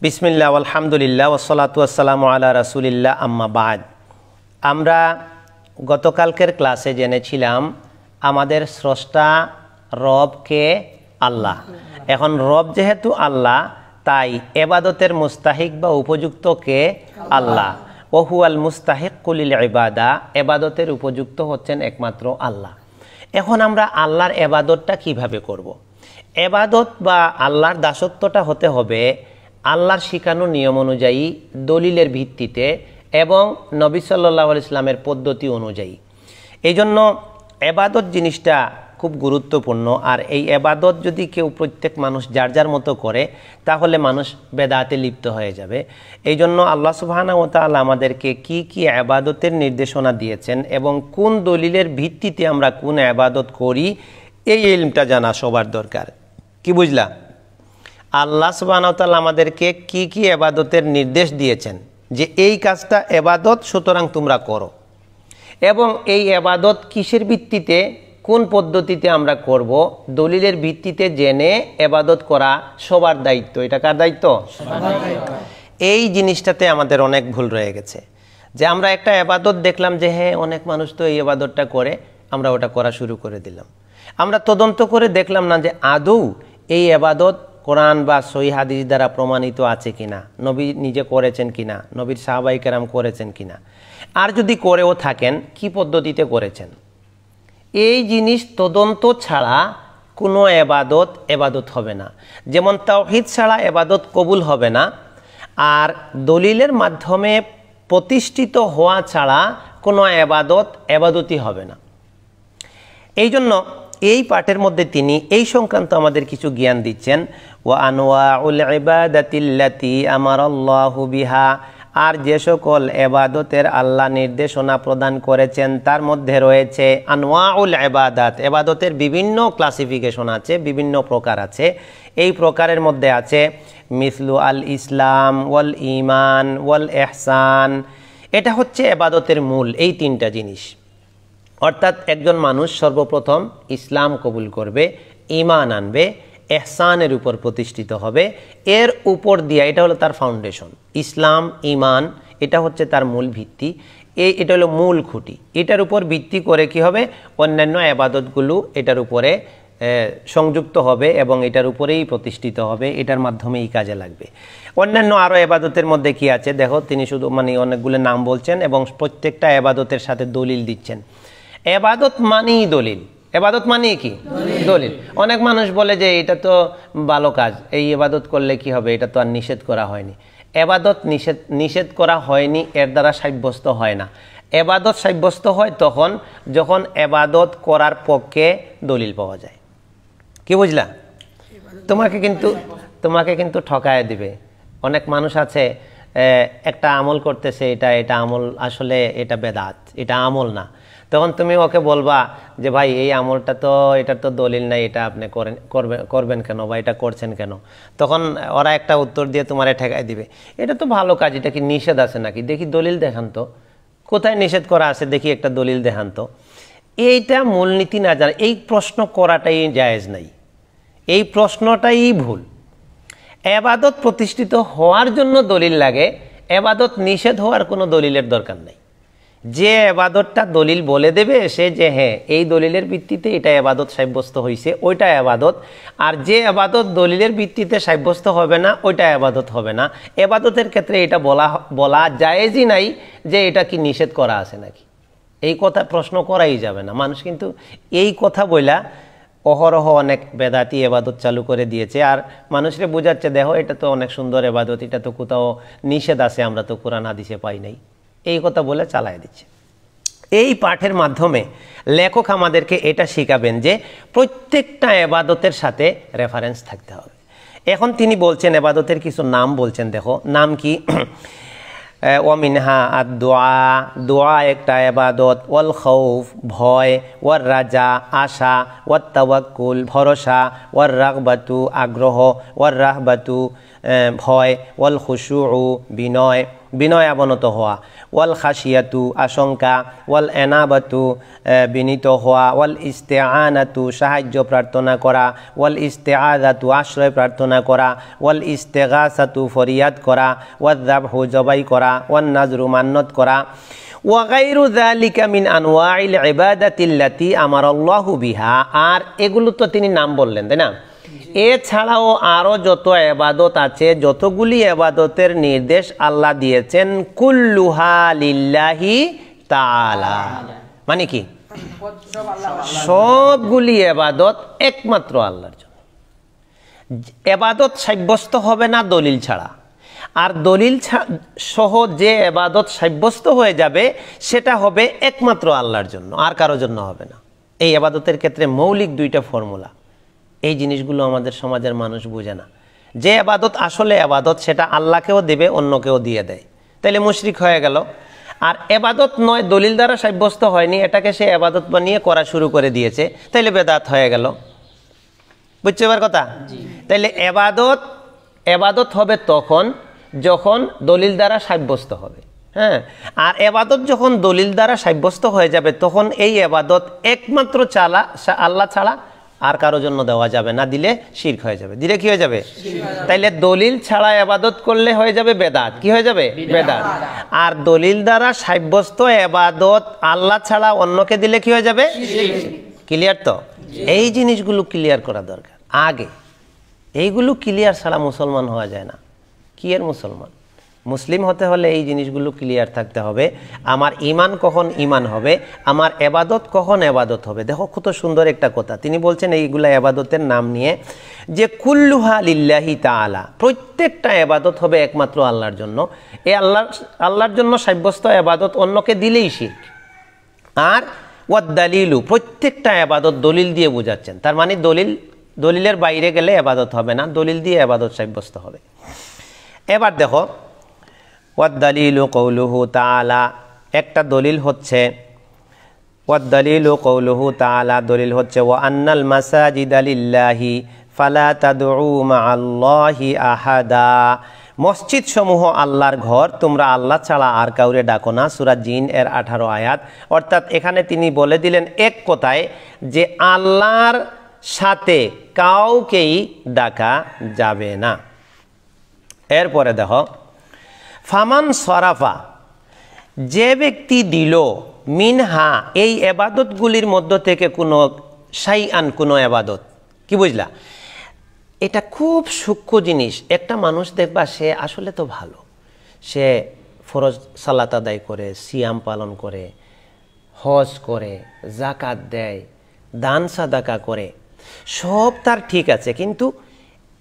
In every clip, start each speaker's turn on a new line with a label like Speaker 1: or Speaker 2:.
Speaker 1: বিসমিল্লাহ আলহামদুলিল্লাহ ওয়াসসালাতু ওয়াসসালামু আলা রাসূলিল্লাহ আম্মা বাদ। আমরা গতকালকের ক্লাসে জেনেছিলাম আমাদের স্রষ্টা রবকে আল্লাহ। এখন রব যেহেতু আল্লাহ, তাই এবাদতের মুস্তাহিক বা উপযুক্ত কে? আল্লাহ। ওহুয়াল মুস্তাহিক্কু লিল ইবাদা, এবাদতের উপযুক্ত হচ্ছেন একমাত্র আল্লাহ। এখন আমরা আল্লাহর এবাদতটা কিভাবে করব? এবাদত বা আল্লাহর দাসত্বটা হতে হবে আল্লাহর শিখানো নিয়ম অনুযায়ী, দলিলের ভিত্তিতে এবং নবী সাল্লাল্লাহু আলাইহি ওয়াসাল্লামের পদ্ধতি অনুযায়ী। এই জন্য এবাদত জিনিসটা খুব গুরুত্বপূর্ণ। আর এই এবাদত যদি কেউ প্রত্যেক মানুষ যার যার মতো করে, তাহলে মানুষ বেদাতে লিপ্ত হয়ে যাবে। এই জন্য আল্লাহ সুবহানাহু ওয়া তাআলা আমাদেরকে কি কি এবাদতের নির্দেশনা দিয়েছেন এবং কোন দলিলের ভিত্তিতে আমরা কোন এবাদত করি, এই ইলমটা জানা সবার দরকার। কি বুঝলা? আল্লাহ সুবহানাহু ওয়া তাআলা আমাদেরকে কি কি এবাদতের নির্দেশ দিয়েছেন যে এই কাজটা এবাদত, সুতরাং তোমরা করো। এবং এই এবাদত কিসের ভিত্তিতে, কোন পদ্ধতিতে আমরা করব, দলিলের ভিত্তিতে জেনে এবাদত করা সবার দায়িত্ব। এটা কার দায়িত্ব? এই জিনিসটাতে আমাদের অনেক ভুল রয়ে গেছে, যে আমরা একটা এবাদত দেখলাম যে হ্যাঁ অনেক মানুষ তো এই এবাদতটা করে, আমরা ওটা করা শুরু করে দিলাম। আমরা তদন্ত করে দেখলাম না যে আদৌ এই এবাদত কোরআন বা সহিহ হাদিস দ্বারা প্রমাণিত আছে কিনা, নবী নিজে করেছেন কিনা, নবীর সাহাবায়ে কেরাম করেছেন কিনা, আর যদি করেও থাকেন কি পদ্ধতিতে করেছেন। এই জিনিস তদন্ত ছাড়া কোনো এবাদত হবে না। যেমন তাওহীদ ছাড়া এবাদত কবুল হবে না, আর দলিলের মাধ্যমে প্রতিষ্ঠিত হওয়া ছাড়া কোনো এবাদতই হবে না। এই জন্য এই পাঠের মধ্যে তিনি এই সংক্রান্ত আমাদের কিছু জ্ঞান দিচ্ছেন। ওয়া আনওয়াউল ইবাদাতিল্লাতি আমারাল্লাহু বিহা, আর যে সকল এবাদতের আল্লাহ নির্দেশনা প্রদান করেছেন তার মধ্যে রয়েছে আনওয়াউল ইবাদাত। এবাদতের বিভিন্ন ক্লাসিফিকেশন আছে, বিভিন্ন প্রকার আছে। এই প্রকারের মধ্যে আছে মিসলু আল ইসলাম ওয়াল ঈমান ওয়াল ইহসান। এটা হচ্ছে এবাদতের মূল, এই তিনটা জিনিস। অর্থাৎ একজন মানুষ সর্বপ্রথম ইসলাম কবুল করবে, ঈমান আনবে, ইহসানের উপর প্রতিষ্ঠিত হবে, এর উপর দিয়া, এটা হলো তার ফাউন্ডেশন। ইসলাম, ঈমান, এটা হচ্ছে তার মূল ভিত্তি, এটা হলো মূল খুঁটি। এটার উপর ভিত্তি করে কি হবে, অন্যান্য ইবাদতগুলো এটার উপরে সংযুক্ত হবে এবং এটার উপরেই প্রতিষ্ঠিত হবে, এটার মাধ্যমেই কাজে লাগবে। অন্যান্য আরও ইবাদতের মধ্যে কি আছে দেখো, তিনি শুধু অনেকগুলো নাম বলছেন এবং প্রত্যেকটা ইবাদতের সাথে দলিল দিচ্ছেন। এবাদত মানেই দলিল। এবাদত মানে কি? দলিল। অনেক মানুষ বলে যে এটা তো ভালো কাজ, এই এবাদত করলে কি হবে, এটা তো আর নিষেধ করা হয়নি। এবাদত নিষেধ করা হয়নি, এর দ্বারা সাব্যস্ত হয় না। এবাদত সাব্যস্ত হয় তখন যখন এবাদত করার পক্ষে দলিল পাওয়া যায়। কি বুঝলা? তোমাকে কিন্তু ঠকায় দিবে। অনেক মানুষ আছে একটা আমল করতেছে, এটা আমল, আসলে এটা বেদাত, এটা আমল না। তখন তুমি ওকে বলবা যে ভাই এই আমলটা তো, এটার তো দলিল নাই, এটা আপনি করবেন কেন বা এটা করছেন কেন? তখন ওরা একটা উত্তর দিয়ে তোমারে ঠেকাই দিবে, এটা তো ভালো কাজ, এটা কি নিষেধ আছে নাকি? দেখি দলিল দেখান তো, কোথায় নিষেধ করা আছে, দেখি একটা দলিল দেখান তো। এইটা মূলনীতি না জানা, এই প্রশ্ন করাটাই জায়েজ নাই, এই প্রশ্নটাই ভুল। এবাদত প্রতিষ্ঠিত হওয়ার জন্য দলিল লাগে, এবাদত নিষেধ হওয়ার কোনো দলিলের দরকার নেই। যে এবাদতটা দলিল বলে দেবে সে যে হ্যাঁ এই দলিলের ভিত্তিতে এটা এবাদত সাব্যস্ত হয়েছে, ওইটা এবাদত। আর যে এবাদত দলিলের ভিত্তিতে সাব্যস্ত হবে না, ওইটা এবাদত হবে না। এবাদতের ক্ষেত্রে এটা বলা জায়েজই নাই যে এটা কি নিষেধ করা আছে নাকি, এই কথা প্রশ্ন করাই যাবে না। মানুষ কিন্তু এই কথা বইলা অহরহ অনেক বেদাতি এবাদত চালু করে দিয়েছে, আর মানুষরে বোঝাচ্ছে দেখো এটা তো অনেক সুন্দর এবাদত, এটা তো কোথাও নিষেধ আছে, আমরা তো কোরআন হাদিসে পাই নাই, এই কথা বলে চালায় দিচ্ছে। এই পাঠের মাধ্যমে লেখক আমাদেরকে এটা শিখাবেন যে প্রত্যেকটা এবাদতের সাথে রেফারেন্স থাকতে হবে। এখন তিনি বলছেন এবাদতের কিছু নাম বলছেন, দেখো নাম কি। ওয়ামিনহা আদ-দুআ, দোয়া একটা এবাদত, ওয়াল খাউফ ভয়, ওয়ার রাজা আশা, ওয়াত তাওয়াক্কুল ভরসা, ওয়ার রাগবাতু আগ্রহ, ওয়ার রাহবাতু ভয়, ওয়াল খুশুউ বিনয়, বিনয় অবনত হওয়া, ওয়াল খাশিয়াতু আশঙ্কা, ওয়াল এনাবাতু বিনীত হওয়া, ওয়াল ইস্তেআনাতু সাহায্য প্রার্থনা করা, ওয়াল ইস্তেআযাতু আশ্রয় প্রার্থনা করা, ওয়াল ইস্তেগাসাতু ফরিয়াদ করা, ওয়াল যাবহু জবাই করা, ওয়ান নাজরু মান্নত করা, ওয়া গায়রু যালিকা মিন আনওয়াইল ইবাদাতিল্লাতি আমারাল্লাহু বিহা। আর এগুলো তো তিনি নাম বললেন, তাই না? এছাড়াও আরো যত ইবাদত আছে, যতগুলি ইবাদতের নির্দেশ আল্লাহ দিয়েছেন, কুল্লুহা লিল্লাহি তাআলা, মানে কি সবগুলি ইবাদত একমাত্র আল্লাহর জন্য। ইবাদত সাব্যস্ত হবে না দলিল ছাড়া, আর দলিল সহ যে ইবাদত সাব্যস্ত হয়ে যাবে সেটা হবে একমাত্র আল্লাহর জন্য, আর কারোর জন্য হবে না। এই ইবাদতের ক্ষেত্রে মৌলিক দুইটা ফর্মুলা, এই জিনিসগুলো আমাদের সমাজের মানুষ বুঝে না। যে ইবাদত আসলে ইবাদত সেটা আল্লাহকেও দেবে, অন্যকেও দিয়ে দেয়, তাইলে মুশরিক হয়ে গেল। আর ইবাদত নয়, দলিল দ্বারা সাব্যস্ত হয়নি, এটাকে সে ইবাদত বানিয়ে করা শুরু করে দিয়েছে, তাইলে বেদাত হয়ে গেল। বুঝছো এবার কথা? তাইলে ইবাদত হবে তখন যখন দলিল দ্বারা সাব্যস্ত হবে, হ্যাঁ। আর ইবাদত যখন দলিল দ্বারা সাব্যস্ত হয়ে যাবে তখন এই ইবাদত একমাত্র আল্লাহ ছাড়া আর কারো জন্য দেওয়া যাবে না, দিলে শিরক হয়ে যাবে। দিলে কি হয়ে যাবে? তাইলে দলিল ছাড়া ইবাদত করলে হয়ে যাবে বেদাত। কি হয়ে যাবে? বেদাত। আর দলিল দ্বারা সাব্যস্ত ইবাদত আল্লাহ ছাড়া অন্যকে দিলে কি হয়ে যাবে? ক্লিয়ার তো? এই জিনিসগুলো ক্লিয়ার করা দরকার আগে। এইগুলো ক্লিয়ার ছাড়া মুসলমান হওয়া যায় না। কি এর মুসলমান? মুসলিম হতে হলে এই জিনিসগুলো ক্লিয়ার থাকতে হবে। আমার ঈমান কখন ঈমান হবে, আমার ইবাদত কখন ইবাদত হবে। দেখো কত সুন্দর একটা কথা তিনি বলছেন এইগুলা ইবাদতের নাম নিয়ে, যে কুল্লুহা লিল্লাহি তাআলা, প্রত্যেকটা ইবাদত হবে একমাত্র আল্লাহর জন্য। এই আল্লাহর জন্য সাব্যস্ত ইবাদত অন্যকে দিলেই শিরক। আর ওয়াদ দালিলু, প্রত্যেকটা ইবাদত দলিল দিয়ে বোঝাচ্ছেন, তার মানে দলিলের বাইরে গেলে ইবাদত হবে না, দলিল দিয়ে ইবাদত সাব্যস্ত হবে। এবার দেখো ওয়াদ দালিলু কওলুহু তাআলা, একটা দলিল হচ্ছে ওয়াদ দালিলু কওলুহু তাআলা, দলিল হচ্ছে ওয়া আন্নাল মাসাজিদা লিল্লাহি ফালা তাদউ মাআল্লাহি আহাদা, মসজিদ সমূহ আল্লাহর ঘর, তোমরা আল্লাহ ছাড়া আর কাউরে ডাকো না। সূরা জিন এর 18 আয়াত। অর্থাৎ এখানে তিনি বলে দিলেন এক কথায় যে আল্লাহর সাথে কাউকেই ডাকা যাবে না। এরপরে দেখো ফামান সরাফা, যে ব্যক্তি দিল মিনহা, এই ইবাদতগুলির মধ্য থেকে কোনো শাইআন, কোনো ইবাদত। কি বুঝলা? এটা খুব সূক্ষ্ম জিনিস। একটা মানুষ দেখবা সে আসলে তো ভালো, সে ফরজ সালাত আদায় করে, সিয়াম পালন করে, হজ করে, যাকাত দেয়, দান সাদাকা করে, সব তার ঠিক আছে, কিন্তু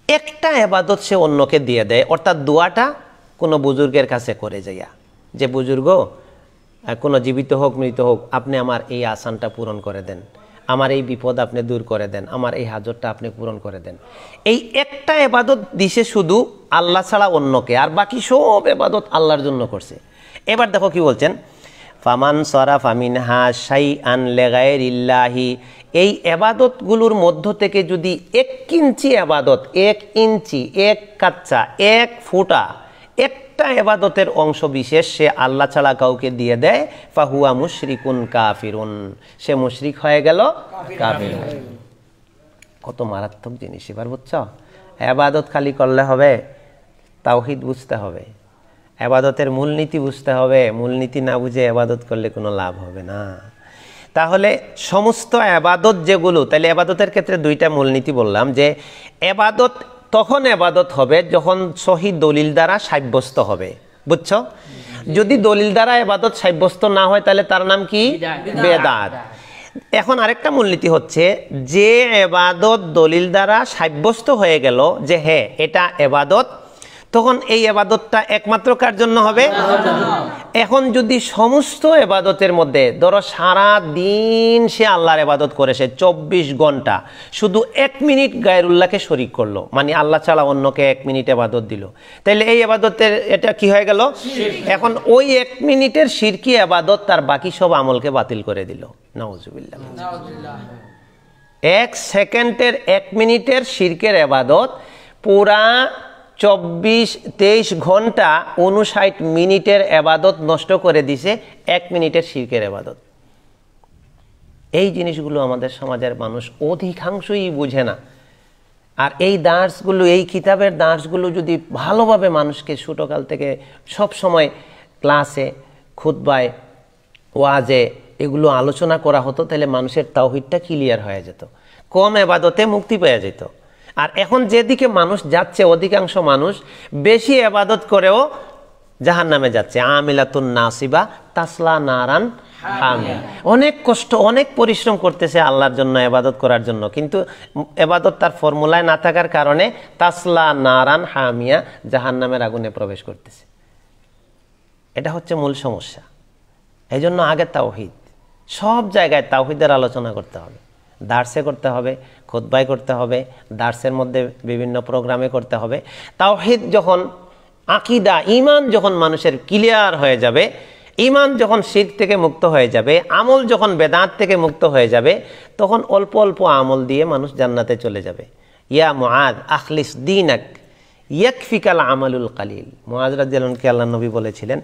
Speaker 1: একটা ইবাদত সে অন্যকে দিয়ে দেয়। অর্থাৎ দোয়াটা কোনো বুজুর্গের কাছে করে যাইয়া, যে বুজুর্গ কোনো জীবিত হোক মৃত হোক, আপনি আমার এই আসানটা পূরণ করে দেন, আমার এই বিপদ আপনি দূর করে দেন, আমার এই হাজতটা আপনি পূরণ করে দেন। এই একটা ইবাদত দিছে শুধু আল্লাহ ছাড়া অন্যকে, আর বাকি সব ইবাদত আল্লাহর জন্য করছে। এবার দেখো কি বলছেন, ফামান সরাফা মিনহা শাইআন লিগাইরিল্লাহি, এই ইবাদতগুলোর মধ্য থেকে যদি 1 ইঞ্চি ইবাদত, 1 ইঞ্চি, 1 কাচ্চা, 1 ফুটা, একটা ইবাদতের অংশ বিশেষ সে আল্লাহ ছাড়া কাউকে দিয়ে দেয়, ফাহুয়া মুশরিকুন কাফিরুন, সে মুশরিক হয়ে গেল, কাফির। কত মারাত্মক জিনিস। এবার বুঝছো? ইবাদত খালি করলে হবে? তাওহীদ বুঝতে হবে, ইবাদতের মূলনীতি বুঝতে হবে। মূলনীতি না বুঝে ইবাদত করলে কোনো লাভ হবে না। তাহলে সমস্ত ইবাদত যেগুলো, তাহলে ইবাদতের ক্ষেত্রে দুইটা মূলনীতি বললাম, যে ইবাদত তখন ইবাদত হবে যখন সহি দলিল দ্বারা সাব্যস্ত হবে। বুঝছো? যদি দলিল দ্বারা ইবাদত সাব্যস্ত না হয় তাহলে তার নাম কি? বেদাত। এখন আরেকটা মূলনীতি হচ্ছে, যে ইবাদত দলিল দ্বারা সাব্যস্ত হয়ে গেল যে হ্যাঁ এটা ইবাদত, তখন এই ইবাদতটা একমাত্র কার জন্য হবে? এখন যদি সমস্ত ইবাদতের মধ্যে ধরো সারা দিন সে আল্লাহর ইবাদত করে, সে 24 ঘন্টা শুধু 1 মিনিট গায়রুল্লাহকে শরীক করলো, মানে আল্লাহ ছাড়া অন্যকে 1 মিনিট ইবাদত দিল, তাহলে এই ইবাদতের এটা কি হয়ে গেল? এখন ওই 1 মিনিটের শিরকি ইবাদত তার বাকি সব আমলকে বাতিল করে দিল। নাউজুবিল্লাহ। 1 সেকেন্ডের 1 মিনিটের শিরকের ইবাদত পুরা 23 ঘন্টা 59 মিনিটের এবাদত নষ্ট করে দিছে 1 মিনিটের শিরকের এবাদত। এই জিনিসগুলো আমাদের সমাজের মানুষ অধিকাংশই বুঝে না। আর এই দার্সগুলো, এই কিতাবের দার্সগুলো যদি ভালোভাবে মানুষকে ছোটকাল থেকে সব সময় ক্লাসে, খুতবায়, ওয়াজে এগুলো আলোচনা করা হতো, তাহলে মানুষের তাওহীদটা ক্লিয়ার হয়ে যেত, কম এবাদতে মুক্তি পেয়ে যেত। আর এখন যেদিকে মানুষ যাচ্ছে, অধিকাংশ মানুষ বেশি এবাদত করেও জাহান্নামে যাচ্ছে। আমিলাতুন নাসিবা তাসলা নারান হামিয়া। অনেক কষ্ট, অনেক পরিশ্রম করতেছে আল্লাহর জন্য, এবাদত করার জন্য, কিন্তু এবাদত তার ফর্মুলায় না থাকার কারণে তাসলা নারান হামিয়া, জাহান্নামের আগুনে প্রবেশ করতেছে। এটা হচ্ছে মূল সমস্যা। এই জন্য আগে তাওহীদ, সব জায়গায় তাওহীদের আলোচনা করতে হবে, দার্সে করতে হবে, খুতবায় করতে হবে, দার্সের মধ্যে বিভিন্ন প্রোগ্রামে করতে হবে। তাওহীদ যখন, আকীদা, ঈমান যখন মানুষের ক্লিয়ার হয়ে যাবে, ঈমান যখন শিরক থেকে মুক্ত হয়ে যাবে, আমল যখন বেদাত থেকে মুক্ত হয়ে যাবে, তখন অল্প অল্প আমল দিয়ে মানুষ জান্নাতে চলে যাবে। ইয়া মুআদ আখলিস দীনাক ইয়াকফিকাল আমালুল কালিল। মুআজ রাদিয়াল্লাহু আনহু আল্লাহর নবী বলেছিলেন,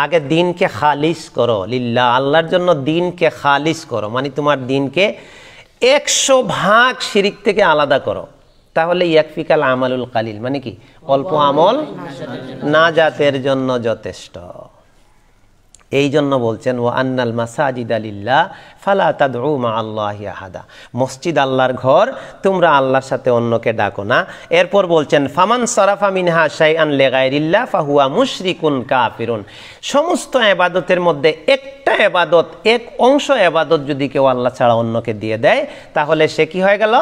Speaker 1: আগে দিনকে খালিস করো লিল্লাহ, আল্লাহর জন্য দিনকে খালিস করো, মানে তোমার দিনকে 100% শিরিক থেকে আলাদা করো, তাহলে ইয়াকফিকাল আমালুল কালিল, মানে কি অল্প আমল নাজাতের জন্য যথেষ্ট। এই জন্য বলছেন ওয়া আন্নাল মাসাজিদা লিল্লাহ ফালা তাদউ মা আল্লাহি আহাদা, মসজিদ আল্লাহর ঘর, তোমরা আল্লাহর সাথে অন্যকে ডাকো না। এরপর বলছেন ফামান সারাফা মিনহা শাইআন লিগাইরিল্লাহ ফাহুয়া মুশরিকুন কাফিরুন। সমস্ত ইবাদতের মধ্যে একটা ইবাদত, এক অংশ ইবাদত যদি কেউ আল্লাহ ছাড়া অন্যকে দিয়ে দেয়, তাহলে সে কি হয়ে গেল?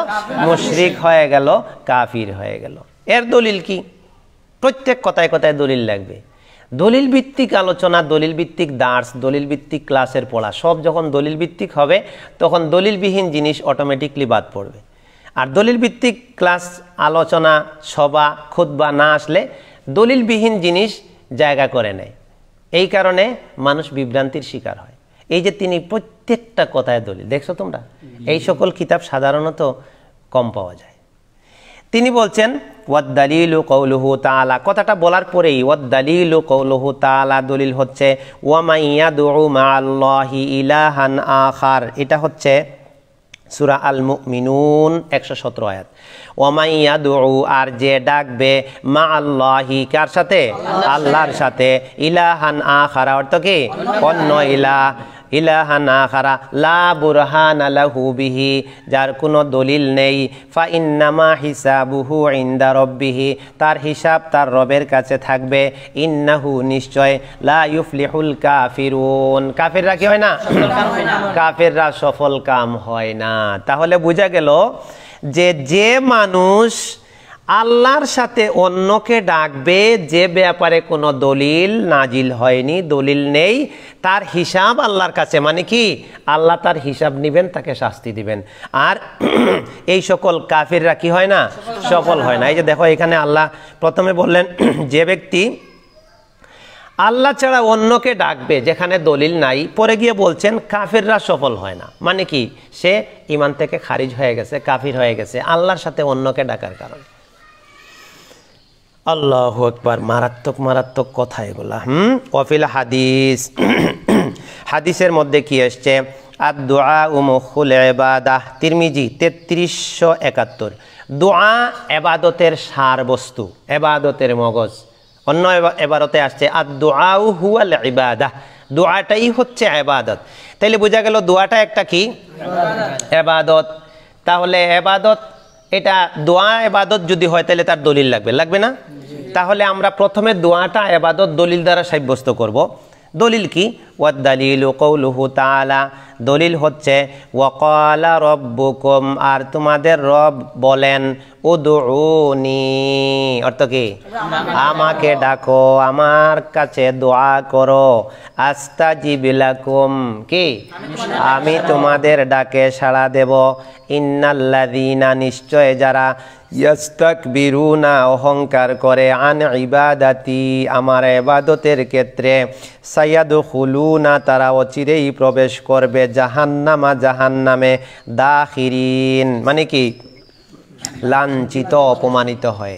Speaker 1: মুশরিক হয়ে গেল, কাফির হয়ে গেল। এর দলিল কি? প্রত্যেক কথায় কথায় দলিল লাগবে। দলিল ভিত্তিক আলোচনা, দলিল ভিত্তিক দার্স, দলিল ভিত্তিক ক্লাসের পড়া, সব যখন দলিল ভিত্তিক হবে তখন দলিলবিহীন জিনিস অটোমেটিকলি বাদ পড়বে। আর দলিল ভিত্তিক ক্লাস, আলোচনা, সভা, খুতবা না আসলে দলিলবিহীন জিনিস জায়গা করে নেয়। এই কারণে মানুষ বিভ্রান্তির শিকার হয়। এই যে তিনি প্রত্যেকটা কথায় দলিল, দেখছো তোমরা, এই সকল কিতাব সাধারণত কম পাওয়া যায়। তিনি বলছেন ওয়াদ-দালিলু কওলুহু তাআলা, কথাটা বলার পরেই ওয়াদ-দালিলু কওলুহু তাআলা, দলিল হচ্ছে ওয়া মান ইয়াদউ মা'আল্লাহি ইলাহান আখার। এটা হচ্ছে সূরা আল মুমিনুন 117 আয়াত। ওয়া মান ইয়াদউ, আর যে ডাকবে, মা'আল্লাহি, কার সাথে? আল্লাহর সাথে, ইলাহান আখার অর্থ কি? অন্য ইলাহ, ইলাহান আখারা লা বুরহানা লাহু বিহি, যার কোনো দলিল নেই, ফা ইন্নামা হিসাবুহু ইনদা রাব্বিহি, তার হিসাব তার রবের কাছে থাকবে। ইন্নাহু, নিশ্চয়, লা ইউফলিহুল কাফিরুন, কাফিররা কি হয় না? কাফিররা সফল কাম হয় না। তাহলে বোঝা গেল যে যে মানুষ আল্লাহর সাথে অন্যকে ডাকবে, যে ব্যাপারে কোনো দলিল নাজিল হয়নি, দলিল নেই, তার হিসাব আল্লাহর কাছে, মানে কি আল্লাহ তার হিসাব নেবেন, তাকে শাস্তি দিবেন। আর এই সকল কাফিররা কি হয় না? সফল হয় না। এই যে দেখো এখানে আল্লাহ প্রথমে বললেন যে ব্যক্তি আল্লাহ ছাড়া অন্যকে ডাকবে যেখানে দলিল নাই, পরে গিয়ে বলছেন কাফিররা সফল হয় না, মানে কি সে ঈমান থেকে খারিজ হয়ে গেছে, কাফির হয়ে গেছে আল্লাহর সাথে অন্যকে ডাকার কারণে। আল্লাহু আকবার, মারাত্মক মারাত্মক কথা এগুলা। ওয়াফিল হাদিস, হাদিসের মধ্যে কি আসছে? আদ-দুআ মুখুল ইবাদাহ, তিরমিজি 3371। দোয়া ইবাদতের সার বস্তু, ইবাদতের মগজ। অন্য ইবারতে আসছে আদ-দুআ হুয়াল ইবাদাহ, দোয়াটাই হচ্ছে ইবাদত। তাইলে বোঝা গেল দোয়াটা একটা কি? ইবাদত। তাহলে ইবাদত, এটা দোয়া ইবাদত যদি হয় তাহলে তার দলিল লাগবে, লাগবে না? তাহলে আমরা প্রথমে দোয়াটা ইবাদত দলিল দ্বারা সাব্যস্ত করব। দলিল কি? ওয়াদ-দালিলু কওলুহু তাআলা, দলিল হচ্ছে ওয়াকালা রাব্বুকুম, আর তোমাদের রব বলেন, উদউনি, অর্থ কি? আমাকে ডাকো, আমার কাছে দোয়া করো, আস্তাজিব লাকুম, কি আমি তোমাদের ডাকে সাড়া দেব। ইন্নাল্লাযীনা, নিশ্চয় যারা, ইয়াস্তাকবিরুনা, অহংকার করে, আন ইবাদাতি, আমার ইবাদতের ক্ষেত্রে, সায়াদখুলুনা, তারা অচিরেই প্রবেশ করবে, জাহান্নামা, জাহান্নামে, দাখিরিন, মানে কি লাঞ্ছিত, অপমানিত হয়।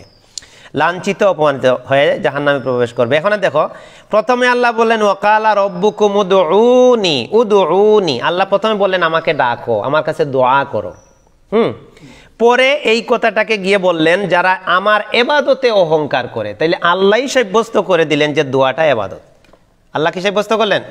Speaker 1: লাঞ্ছিত অপমানিত হয়ে জাহান্নামে প্রবেশ করবে। এখন দেখো, প্রথমে আল্লাহ বললেন ওয়াকালা রব্বুকুম উদউনি উদউনি, আল্লাহ প্রথমে বললেন আমাকে ডাকো, আমার কাছে দোয়া করো। পরে এই কথাটাকে গিয়ে বললেন যারা আমার ইবাদতে অহংকার করে, তাইলে আল্লাহই সাব্যস্ত করে দিলেন যে দোয়াটা ইবাদত। আল্লাহ কি সাব্যস্ত করলেন?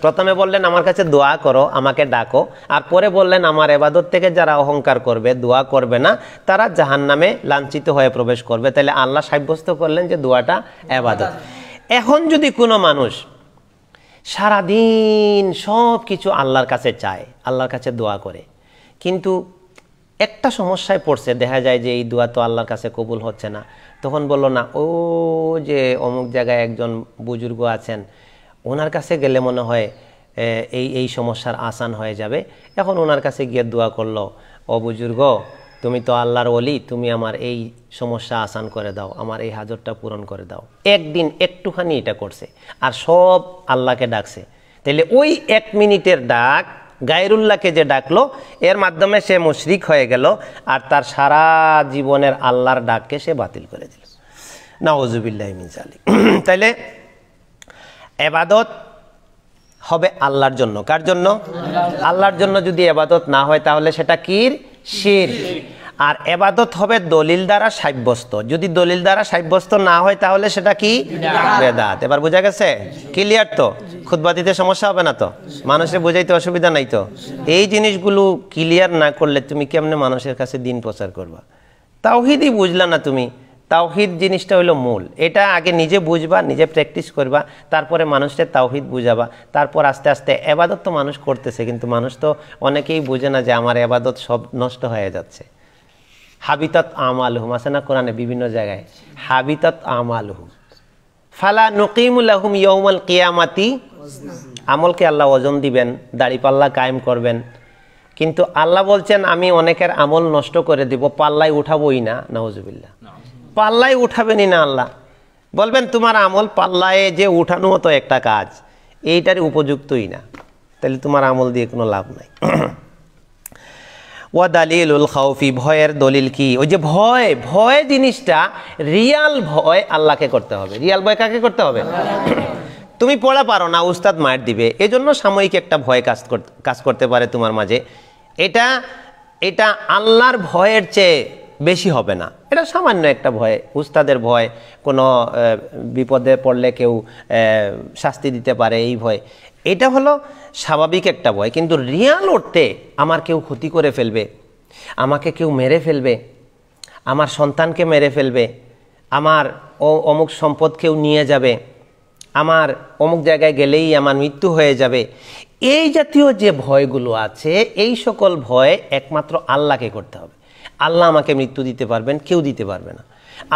Speaker 1: প্রথমে বললেন আমার কাছে দোয়া করো, আমাকে ডাকো, আর পরে বললেন আমার ইবাদত থেকে যারা অহংকার করবে, দোয়া করবে না, তারা জাহান্নামে লাঞ্ছিত হয়ে প্রবেশ করবে। তাহলে আল্লাহ সাব্যস্ত করলেন যে দোয়াটা ইবাদত। এখন যদি কোনো মানুষ সারাদিন সব কিছু আল্লাহর কাছে চায়, আল্লাহর কাছে দোয়া করে, কিন্তু একটা সমস্যায় পড়ছে, দেখা যায় যে এই দোয়া তো আল্লাহর কাছে কবুল হচ্ছে না, তখন বললো না ও যে অমুক জায়গায় একজন বুজুর্গ আছেন, ওনার কাছে গেলে মনে হয় এই সমস্যার আসান হয়ে যাবে। এখন ওনার কাছে গিয়ে দোয়া করলো, ও বুজুর্গ তুমি তো আল্লাহর ওলি, তুমি আমার এই সমস্যা আসান করে দাও, আমার এই হাজতটা পূরণ করে দাও। একদিন একটুখানি এটা করছে আর সব আল্লাহকে ডাকছে, তাহলে ওই 1 মিনিটের ডাক গায়রুল্লাহকে যে ডাকলো, এর মাধ্যমে সে মুশরিক হয়ে গেল আর তার সারা জীবনের আল্লাহর ডাককে সে বাতিল করে দিল। নাউযুবিল্লাহি মিন যালিক। তাইলে ইবাদত হবে আল্লাহর জন্য। কার জন্য? আল্লাহর জন্য। যদি ইবাদত না হয় তাহলে সেটা কি? শিরক। আর ইবাদত হবে দলিল দ্বারা সাব্যস্ত। যদি দলিল দ্বারা সাব্যস্ত না হয় তাহলে সেটা কি? বেদাত। এবার বোঝা গেছে? ক্লিয়ার তো? খুতবা দিতে সমস্যা হবে না তো? মানুষের বুঝাইতে অসুবিধা নাই তো? এই জিনিসগুলো ক্লিয়ার না করলে তুমি কেমনে মানুষের কাছে দিন প্রচার করবা? তাওহীদই বুঝলা না তুমি। তাওহীদ জিনিসটা হলো মূল। এটা আগে নিজে বুঝবা, নিজে প্র্যাকটিস করবা, তারপরে মানুষের তাওহীদ বুঝাবা, তারপর আস্তে আস্তে ইবাদত তো মানুষ করতেছে, কিন্তু মানুষ তো অনেকেই বুঝে না যে আমার ইবাদত সব নষ্ট হয়ে যাচ্ছে। হাবিতাত আমালুহুম আছে না কোরআনে বিভিন্ন জায়গায়, হাবিতাত আমালুহুম ফালা নুকিমু লাহুম ইয়াউমাল কিয়ামাতি। আমলকে আল্লাহ ওজন দিবেন, দাড়িপাল্লা কায়েম করবেন, কিন্তু আল্লাহ বলছেন আমি অনেকের আমল নষ্ট করে দিব, পাল্লায় উঠাবই না। নাউজুবিল্লাহ। পাল্লায় উঠাবেনই না। আল্লাহ বলবেন তোমার আমল পাল্লায় যে উঠানো মতো একটা কাজ, এইটার উপযুক্তই না, তাহলে তোমার আমল দিয়ে কোনো লাভ নাই। ওয়া দালিলুল খাউফি, ভয়ের দলিল কি? ওই যে ভয়, ভয় জিনিসটা রিয়াল ভয় আল্লাহকে করতে হবে। রিয়াল ভয় কাকে করতে হবে? তুমি পড়া পারো না, উস্তাদ মার দিবে, এজন্য সাময়িক একটা ভয় কাজ করতে পারে তোমার মাঝে। এটা আল্লাহর ভয়ের চেয়ে বেশি হবে না, এটা সামান্য একটা ভয়, উস্তাদের ভয়, কোনো বিপদে পড়লে কেউ শাস্তি দিতে পারে এই ভয়, এটা হলো স্বাভাবিক একটা ভয়। কিন্তু রিয়াল অর্থে আমার কেউ ক্ষতি করে ফেলবে, আমাকে কেউ মেরে ফেলবে, আমার সন্তানকে মেরে ফেলবে, আমার অমুক সম্পদ কেউ নিয়ে যাবে, আমার অমুক জায়গায় গেলেই আমার মৃত্যু হয়ে যাবে, এই জাতীয় যে ভয়গুলো আছে, এই সকল ভয় একমাত্র আল্লাহকে করতে হবে। আল্লাহ আমাকে মৃত্যু দিতে পারবেন, কেউ দিতে পারবে না।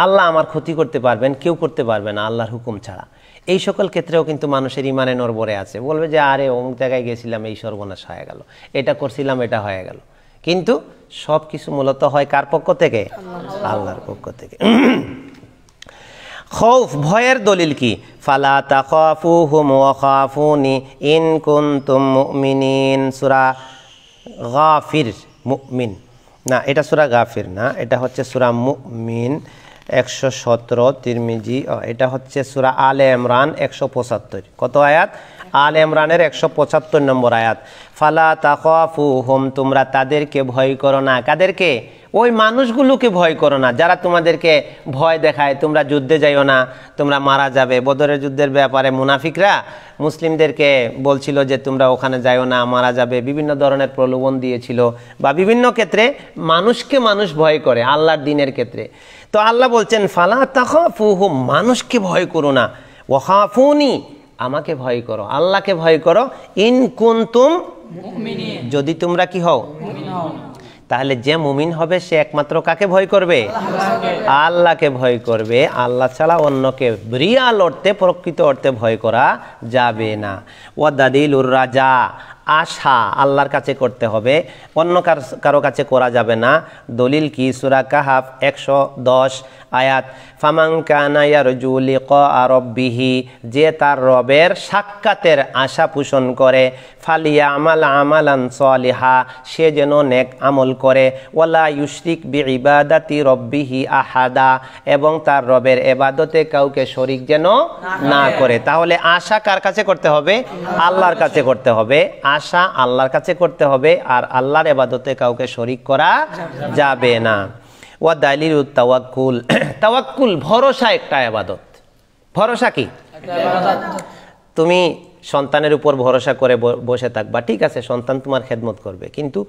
Speaker 1: আল্লাহ আমার ক্ষতি করতে পারবেন, কেউ করতে পারবে না আল্লাহর হুকুম ছাড়া। এই সকল ক্ষেত্রেও কিন্তু মানুষের ইমানে নড়বড়ে আছে, বলবে যে আরে অমুক জায়গায় গেছিলাম, এই সর্বনাশ হয়ে গেল, এটা করছিলাম, এটা হয়ে গেল। কিন্তু সব কিছু মূলত হয় কার পক্ষ থেকে? আল্লাহর পক্ষ থেকে। খৌফ, ভয়ের দলিল কি? ফালা তাখাফুহুম ওয়া খাফুনি ইন কুনতুম মুমিনিন। সূরা গাফির, মুমিন না, এটা সূরা গাফির না, এটা হচ্ছে সূরা মুমিন 117, তিরমিজি। এটা হচ্ছে সূরা আলে ইমরান 175। কত আয়াত? আলে ইমরানের 175 নম্বর আয়াত। ফালা তাখাফুহুম, তোমরা তাদেরকে ভয় করো না। কাদেরকে? ওই মানুষগুলোকে ভয় করো না যারা তোমাদেরকে ভয় দেখায়, তোমরা যুদ্ধে যাইও না, তোমরা মারা যাবে। বদরের যুদ্ধের ব্যাপারে মুনাফিকরা মুসলিমদেরকে বলছিল যে তোমরা ওখানে যাইও না, মারা যাবে, বিভিন্ন ধরনের প্রলোভন দিয়েছিল, বা বিভিন্ন ক্ষেত্রে মানুষকে মানুষ ভয় করে আল্লাহর দ্বীনের ক্ষেত্রে। তো আল্লাহ বলছেন ফালা তাখাফুহুম, মানুষকে ভয় করো না, ওয়া খাফুনি, আমাকে ভয় করো, আল্লাহকে ভয় করো, ইন কুনতুম মুমিনিন, যদি তোমরা কি হও? তাহলে যে মুমিন হবে সে একমাত্র কাকে ভয় করবে? আল্লাহকে ভয় করবে। আল্লাহ ছাড়া অন্যকে রিয়াল অর্থে, প্রকৃত অর্থে ভয় করা যাবে না। ওয়া দালিলুর রাজা, আশা আল্লাহর কাছে করতে হবে, অন্য কারো কাছে করা যাবে না। দলিল কি? সূরা কাহাফ 110 আয়াত, ফামান কানা ইয়ারজু লিকা রাব্বিহি, যে তার রবের সাক্ষাতের আশা পোষণ করে, ফালিয়ামাল আমালান সলিহা, সে যেন নেক আমল করে, ওয়ালা ইউশরিক বিইবাদাতি রাব্বিহি আহাদা, এবং তার রবের ইবাদতে কাউকে শরীক যেন না করে। তাহলে আশা কার কাছে করতে হবে? আল্লাহর কাছে করতে হবে। আশা আল্লাহর কাছে করতে হবে, আর আল্লাহর ইবাদতে কাউকে শরীক করা যাবে না। ওয়া দালিলুত তাওয়াক্কুল, তাওয়াক্কুল ভরসা একটা ইবাদত। ভরসা কি? তুমি সন্তানের উপর ভরসা করে বসে থাকবা, ঠিক আছে, সন্তান তোমার খেদমত করবে, কিন্তু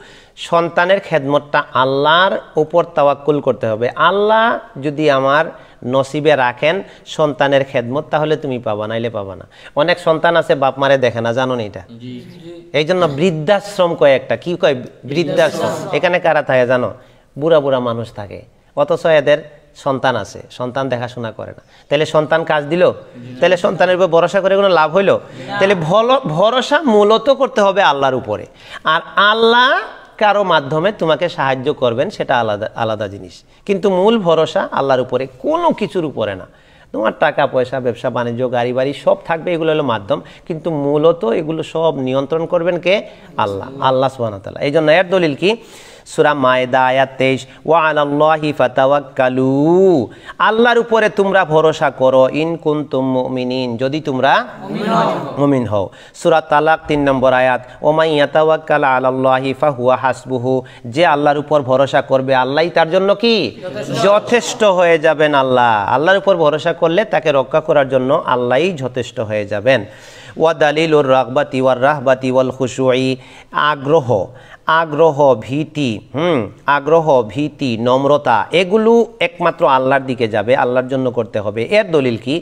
Speaker 1: সন্তানের খেদমতটা আল্লাহর উপর তাওয়াক্কুল করতে হবে। আল্লাহ যদি আমার নসিবে রাখেন সন্তানের খেদমত, তাহলে তুমি পাবা, নাইলে পাবা না। অনেক সন্তান আছে বাপ মারে দেখে না, জানো না এটা? এই জন্য বৃদ্ধাশ্রম কয় একটা, কি কয়? বৃদ্ধাশ্রম। এখানে কারা থাকে জানো? বুড়া বুড়া মানুষ থাকে, অথচ এদের সন্তান আছে, সন্তান দেখাশোনা করে না। তাহলে সন্তান কাজ দিল? তাহলে সন্তানের উপর ভরসা করে কোনো লাভ হইল? তাহলে ভরসা মূলত করতে হবে আল্লাহর উপরে। আর আল্লাহ কারো মাধ্যমে তোমাকে সাহায্য করবেন, সেটা আলাদা আলাদা জিনিস, কিন্তু মূল ভরসা আল্লাহর উপরে, কোনো কিছুর উপরে না। তোমার টাকা পয়সা, ব্যবসা বাণিজ্য, গাড়ি বাড়ি সব থাকবে, এগুলো হলো মাধ্যম, কিন্তু মূলত এগুলো সব নিয়ন্ত্রণ করবেন কে? আল্লাহ, আল্লাহ সুবহানাহু ওয়া তাআলা। এই জন্য এর দলিল কি? সূরা মায়েদা আয়াত 23, ওয়া আলাল্লাহি ফাতাওয়াক্কালু, আল্লাহর উপরে তোমরা ভরসা করো, ইন কুনতুম মুমিনিন, যদি তোমরা মুমিন হও। সূরা তালাক 3 নম্বর আয়াত, ওমান ইয়াতাওয়াক্কাল আলাল্লাহি ফাহুয়া হাসবুহু, যে আল্লাহর উপর ভরসা করবে আল্লাহই তার জন্য কি? যথেষ্ট হয়ে যাবেন। আল্লাহর উপর ভরসা করলে তাকে রক্ষা করার জন্য আল্লাহই যথেষ্ট হয়ে যাবেন। ওয়া দালিলুর রাগবাতি ওয়ার রাহবাতি ওয়াল খুশুই, আগ্রহ, আগ্রহ, ভীতি, আগ্রহ, ভীতি, নম্রতা, এগুলো একমাত্র আল্লাহর দিকে যাবে, আল্লাহর জন্য করতে হবে। এর দলিল কি?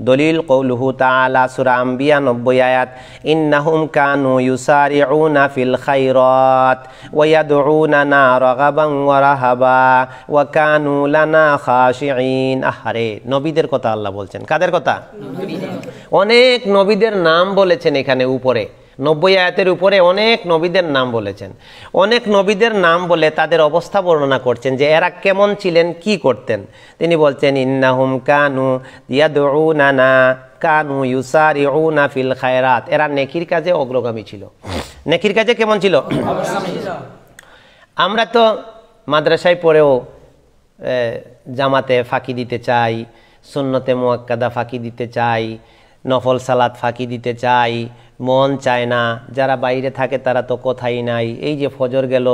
Speaker 1: দলিল কওলুহু তাআলা, সূরা আম্বিয়া 90 আয়াত, ইন্নাহুম কানু ইউসারিউনা ফিল খায়রাত ওয়া ইয়াদউনানা রাগাবান ওয়া রাহাবা ওয়া কানু লানা খাশিঈন। আহারে, নবীদের কথা আল্লাহ বলছেন। কাদের কথা? অনেক নবীদের নাম বলেছেন এখানে উপরে, 90 আয়াতের উপরে অনেক নবীদের নাম বলেছেন। অনেক নবীদের নাম বলে তাদের অবস্থা বর্ণনা করছেন, যে এরা কেমন ছিলেন, কি করতেন। তিনি বলছেন, ইন্নাহুম কানু ইয়াদউনানা কানু ইউসারিউনা ফিল খায়রাত, এরা নেকির কাজে অগ্রগামী ছিল। নেকির কাজে কেমন ছিল? আমরা তো মাদ্রাসায় পড়েও জামাতে ফাঁকি দিতে চাই, সুন্নতে মুআক্কাদা ফাঁকি দিতে চাই, নফল সালাত ফাঁকি দিতে চাই, মন চায় না। যারা বাইরে থাকে তারা তো কথাই নাই। এই যে ফজর গেল,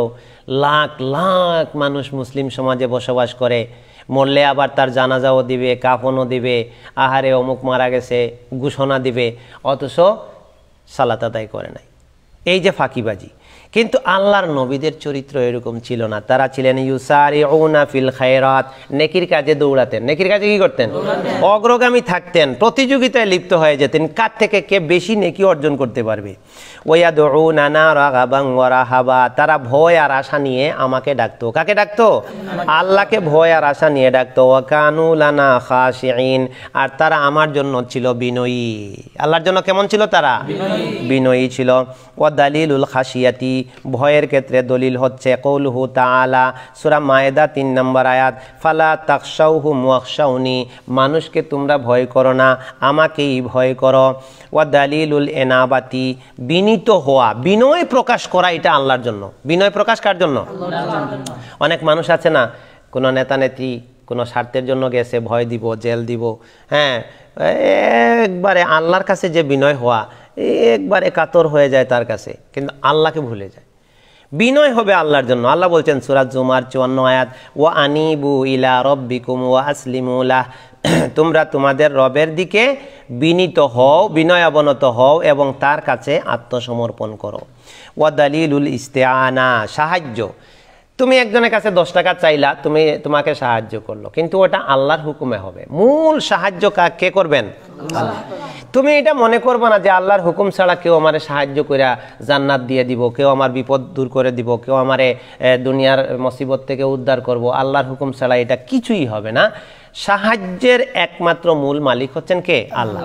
Speaker 1: লাখ লাখ মানুষ মুসলিম সমাজে বসবাস করে, মরলে আবার তার জানাজাও দিবে, কাফনও দিবে, আহারে অমুক মারা গেছে ঘোষণা দিবে, অথচ সালাত আদায় করে নাই। এই যে ফাঁকিবাজি। কিন্তু আল্লাহর নবীদের চরিত্র এরকম ছিল না। তারা ছিলেন ইউসারিউনা ফিল খায়রাত, নেকির কাজে দৌড়াতেন। নেকির কাজে কি করতেন? অগ্রগামী থাকতেন, প্রতিযোগিতায় লিপ্ত হয়ে যেতেন, কার থেকে কে বেশি নেকি অর্জন করতে পারবে। ওয়ায়াদউনানা রাগাবান ওয়া রাহাবা, তারা ভয় আর আশা নিয়ে আমাকে ডাকতো। কাকে ডাকতো? আল্লাহকে ভয় আর আশা নিয়ে ডাকতো। ওয়া কানু লানা খাশিঈন, আর তারা আমার জন্য ছিল বিনয়ী। আল্লাহর জন্য কেমন ছিল তারা? বিনয়ী ছিল। ওয়া দালিলুল খাশিয়াতি, ভয়ের ক্ষেত্রে দলিল হচ্ছে কওলুহু তাআলা, সূরা মায়েদা 3 নম্বর আয়াত, ফালা তাখশাউহুম ওয়াখশাউনি, মানুষকে তোমরা ভয় করো না, আমাকেই ভয় করো। ওয়া দালিলুল ইনাবাতি, বিনীত হওয়া, বিনয় প্রকাশ করা, এটা আল্লাহর জন্য। বিনয় প্রকাশ কার জন্য? অনেক মানুষ আছে না, কোনো নেতা নেত্রী কোনো স্বার্থের জন্য গেছে, ভয় দিব, জেল দিব, হ্যাঁ, একবারে আল্লাহর কাছে যে বিনয় হওয়া, একবারে কাতর হয়ে যায় তার কাছে, কিন্তু আল্লাহকে ভুলে যায়। বিনয় হবে আল্লাহর জন্য। আল্লাহ বলছেন সূরা জুমার 54 আয়াত, ওয়া আনিবু ইলা রাব্বিকুম ওয়া আসলিমু লাহ, তোমরা তোমাদের রবের দিকে বিনীত হও, বিনয় অবনত হও এবং তার কাছে আত্মসমর্পণ করো। ওয়া দালিলুল ইস্তিআনা, সাহায্য। তুমি একজনের কাছে 10 টাকা চাইলা, তোমাকে সাহায্য করলো, কিন্তু ওটা আল্লাহর হুকুমে হবে। মূল সাহায্য কে করবেন? আল্লাহ। তুমি এটা মনে করবে না যে আল্লাহর হুকুম ছাড়া কেউ আমার সাহায্য করে জান্নাত দিয়ে দিব, কেউ আমার বিপদ দূর করে দিব, কেউ আমারে দুনিয়ার মুসিবত থেকে উদ্ধার করব। আল্লাহর হুকুম ছাড়া এটা কিছুই হবে না। সাহায্যের একমাত্র মূল মালিক হচ্ছেন কে? আল্লাহ।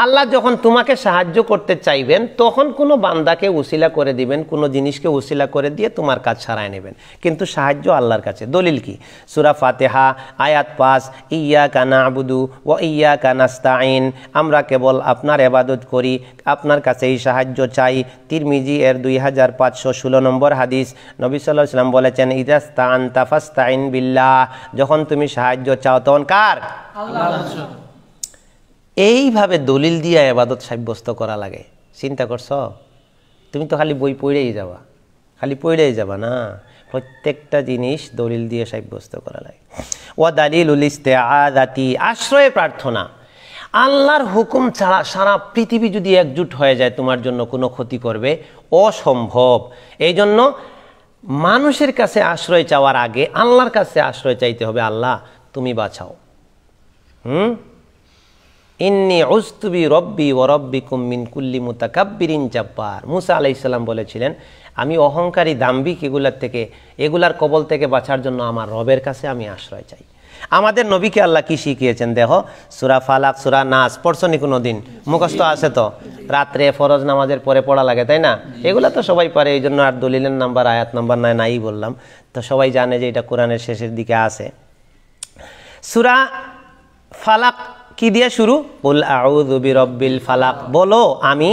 Speaker 1: আল্লাহ যখন তোমাকে সাহায্য করতে চাইবেন তখন কোনো বান্দাকে উসিলা করে দিবেন, কোনো জিনিসকে উসিলা করে দিয়ে তোমার কাজ সারায় নেবেন, কিন্তু সাহায্য আল্লাহর কাছে। দলিল কি? সূরা ফাতিহা আয়াত 5, ইয়্যাকা না'বুদু ওয়া ইয়্যাকা নাস্তাঈন, আমরা কেবল আপনার ইবাদত করি, আপনার কাছেই সাহায্য চাই। তিরমিজি এর 2516 নম্বর হাদিস, নবী সাল্লাল্লাহু আলাইহি ওয়াসাল্লাম বলেছেন, ইযাস্তাআনতা ফাস্তাঈন বিল্লাহ, যখন তুমি সাহায্য চাও তখন কার? আল্লাহ। এইভাবে দলিল দিয়ে ইবাদত সাব্যস্ত করা লাগে। চিন্তা করছো? তুমি তো খালি বই পড়েই যাবা, খালি পড়েই যাবা না, প্রত্যেকটা জিনিস দলিল দিয়ে সাব্যস্ত করা লাগে। ওয়া দালিলুল ইস্তিআযাতি, আশ্রয় প্রার্থনা। আল্লাহর হুকুম ছাড়া সারা পৃথিবী যদি একজুট হয়ে যায় তোমার জন্য কোনো ক্ষতি করবে, অসম্ভব। এই জন্য মানুষের কাছে আশ্রয় চাওয়ার আগে আল্লাহর কাছে আশ্রয় চাইতে হবে, আল্লাহ তুমি বাঁচাও। ইন্নী উযতু বিরব্বি ওয়া রাব্বিকুম মিন কুল্লি মুতাকাব্বিরিন জাব্বার। মুসা আলাইহিস সালাম বলেছিলেন, আমি অহংকারী দাম্ভিক এগুলার কবল থেকে বাঁচার জন্য আমার রবের কাছে আমি আশ্রয় চাই। আমাদের নবীকে আল্লাহ কি শিখিয়েছেন দেখো, সূরা ফালাক, সূরা নাস পড়ছনি কোনো দিন? মুখস্থ আছে তো? রাত্রে ফরজ নামাজের পরে পড়া লাগে, তাই না? এগুলা তো সবাই পারে, এই জন্য আর দলিলের নাম্বার আয়াত নাম্বার নাই বললাম। তো সবাই জানে যে এটা কোরআনের শেষের দিকে আছে। সূরা ফালাক কি দিয়ে শুরু? কুল আউযু বিরাব্বিল ফালাক, বলো আমি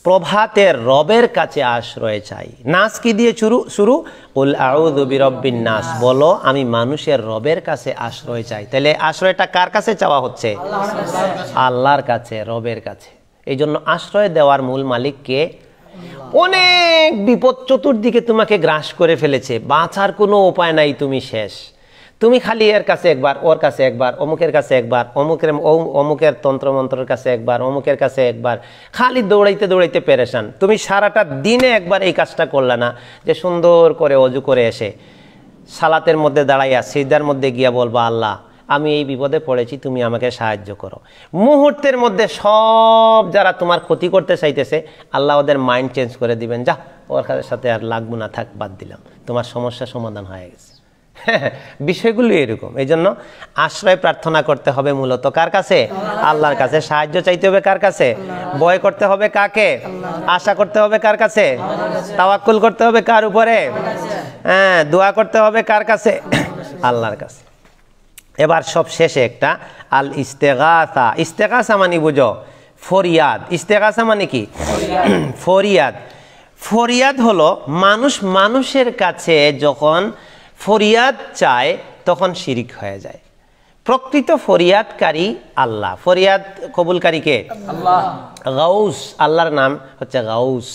Speaker 1: প্রভাতের রবের কাছে আশ্রয় চাই। নাস কি দিয়ে শুরু? কুল আউযু বিরাব্বিন নাস, বলো আমি মানুষের রবের কাছে আশ্রয় চাই। তাহলে আশ্রয়টা কার কাছে চাওয়া হচ্ছে? আল্লাহর কাছে, রবের কাছে। এই জন্য আশ্রয় দেওয়ার মূল মালিক কে? অনেক বিপদ চতুর্দিকে তোমাকে গ্রাস করে ফেলেছে, বাঁচার কোনো উপায় নাই, তুমি শেষ। তুমি খালি এর কাছে একবার, ওর কাছে একবার, অমুকের কাছে একবার, অমুকের তন্ত্রমন্ত্রের কাছে একবার, অমুকের কাছে একবার, খালি দৌড়াইতে দৌড়াইতে পেরেশান। তুমি সারাটা দিনে একবার এই কাজটা করলে না যে সুন্দর করে অজু করে এসে সালাতের মধ্যে দাঁড়াইয়া সিজদার মধ্যে গিয়া বলবা, আল্লাহ আমি এই বিপদে পড়েছি, তুমি আমাকে সাহায্য করো। মুহূর্তের মধ্যে সব যারা তোমার ক্ষতি করতে চাইতেছে আল্লাহ ওদের মাইন্ড চেঞ্জ করে দিবেন, যা ওর সাথে আর লাগবো না, থাক, বাদ দিলাম, তোমার সমস্যা সমাধান হয়ে গেছে। বিষয়গুলো এরকম। এই জন্য আশ্রয় প্রার্থনা করতে হবে মূলত কার কাছে? আল্লাহর কাছে। সাহায্য চাইতে হবে কার কাছে? ভয় করতে হবে কাকে? আশা করতে হবে কার কাছে? তাওয়াক্কুল করতে হবে কার উপরে? হ্যাঁ, দোয়া করতে হবে কার কাছে? আল্লাহর কাছে। এবার সব শেষে একটা আল ইস্তেগাসা। ইস্তেগাসা মানে বুঝো ফরিয়াদ। ইস্তেগাসা মানে কি? ফরিয়াদ। ফরিয়াদ হলো মানুষ মানুষের কাছে যখন ফরিয়াদ চায় তখন শিরিক হয়ে যায়। প্রকৃত ফরিয়াদকারী আল্লাহ। ফরিয়াদ কবুলকারী কে? আল্লাহ। গাউস, আল্লাহর নাম হচ্ছে গাউস।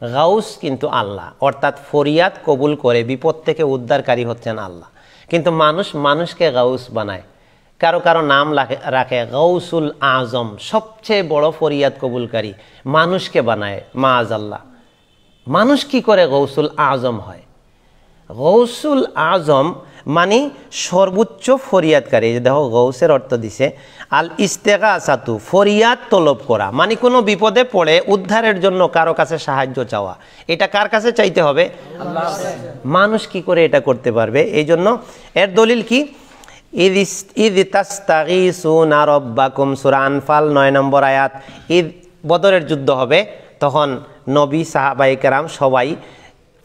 Speaker 1: গাউস কিন্তু আল্লাহ, অর্থাৎ ফরিয়াদ কবুল করে বিপদ থেকে উদ্ধারকারী হচ্ছেন আল্লাহ। কিন্তু মানুষ মানুষকে গাউস বানায়, কারো কারো নাম রাখে গাউসুল আজম, সবচেয়ে বড় ফরিয়াদ কবুলকারী মানুষকে বানায় মাআযাল্লাহ। মানুষ কি করে গাউসুল আজম হয়? গৌসুল আজম মানে সর্বোচ্চ ফরিয়াদকারী। দেখো গৌসের অর্থ দিছে আল ইস্তেগাসাতু, ফরিয়াদ তলব করা, মানে কোনো বিপদে পড়ে উদ্ধারের জন্য কারো কাছে সাহায্য চাওয়া। এটা কার কাছে চাইতে হবে? আল্লাহ। মানুষ কি করে এটা করতে পারবে? এই জন্য এর দলিল কি? ইদ তাস্তাগীসুনা রাব্বাকুম, সূরা আনফাল 9 নম্বর আয়াত। ঈদ বদরের যুদ্ধ হবে, তখন নবী সাহাবায়ে কেরাম সবাই